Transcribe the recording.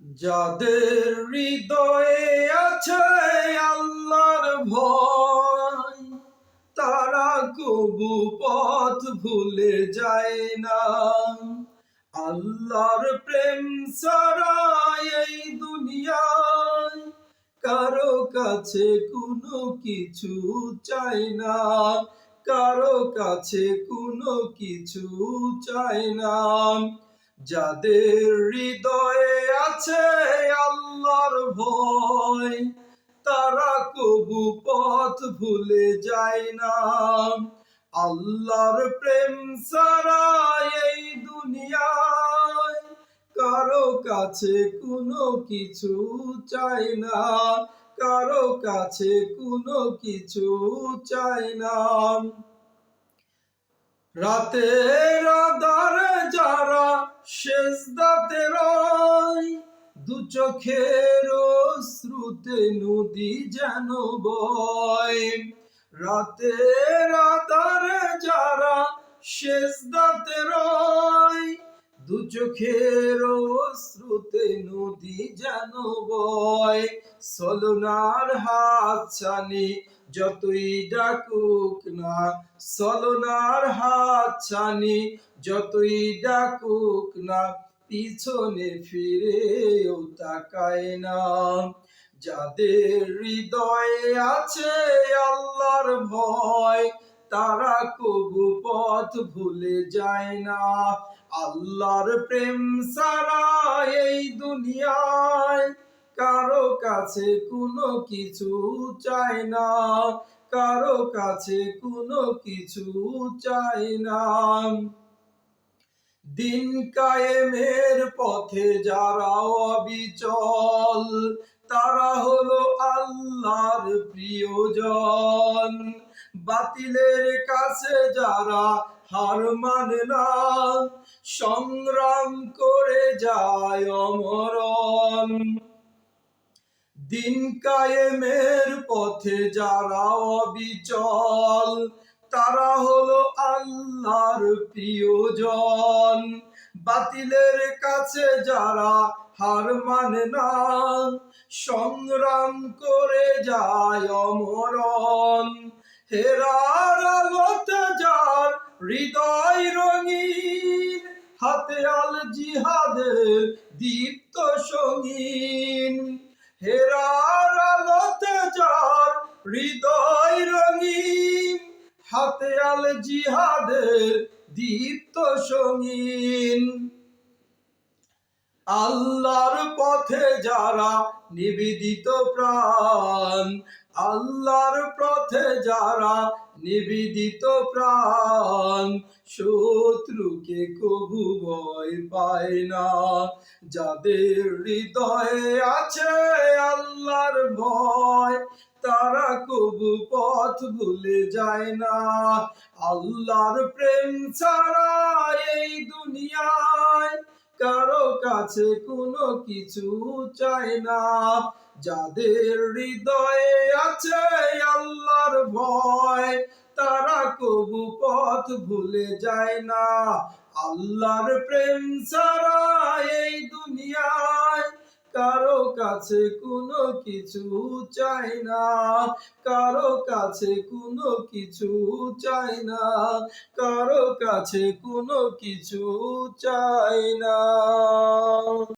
যাদের হৃদয়ে আছে আল্লাহর ভয়, তারা কবু পথ ভুলে যায় না। আল্লাহর প্রেম ছাড়া এই দুনিয়ায় কারো কাছে কোনো কিছু চাই না, কারো কাছে কোনো কিছু চাই না। যাদের হৃদয়ে আছে আল্লাহর ভয়, তারা কবু পথ ভুলে যায় না। আল্লাহর প্রেম ছাড়া এই দুনিয়ায় কারো কাছে কোনো কিছু চাই না, কারো কাছে কোনো কিছু চাই না। রাতের আঁধারে যারা সেজদাতে রয়, দু চোখের অশ্রুতে নদী যেন বয়। রাতের আঁধারে যারা সেজদাতে রয়, দু চোখের অশ্রুতে নদী যেন বয়। ছলনার হাত ছানি যতই ডাকুক না, ছলনার হাত ছানি যতই ডাকুক না, পিছনে ফিরেও তাকায় না। যাদের হৃদয়ে আছে আল্লাহর ভয়, তারা কবু পথ ভুলে যায় না। আল্লাহর প্রেম ছাড়া এই দুনিয়ায় কারো কাছে কোনো কিছু চাই না, কারো কাছে কোনো কিছু চাই না। দিন কায়েমের পথে যারা অবিচল, তারা হলো আল্লাহর প্রিয়জন। বাতিলের কাছে যারা হার মানে না, সংগ্রাম করে যায় অমরণ। দিন কায়েমের পথে যারা অবিচল, তারা হলো আল্লাহর প্রিয়জন। বাতিলের কাছে যারা হার মানে না, সংগ্রাম করে যায় অমরণ। হেরার আলোতে যার হৃদয় রঙিন, হাতে আল জিহাদের দীপ্ত সঙ্গীন। হেরার আলোতে যার হৃদয় রঙিন, হাতে আল জিহাদের দীপ্ত সঙ্গীন। আল্লাহর পথে যারা নিবেদিত প্রাণ, আল্লাহর পথে যারা নিবেদিত প্রাণ, শত্রুকে কবু ভয় পায় না। যাদের হৃদয়ে আছে আল্লাহর ভয়, তারা কবু পথ ভুলে যায় না। আল্লাহর প্রেম ছাড়া এই দুনিয়ায় কারো কাছে কোনো কিছু চাই না। যাদের হৃদয়ে আছে আল্লাহর ভয়, তারা কবু পথ ভুলে যায় না। আল্লাহর প্রেম ছাড়া এই দুনিয়ায় কারো কাছে কোনো কিছু চাই না, কারো কাছে কোনো কিছু চাই না, কারো কাছে কোনো কিছু চাই না।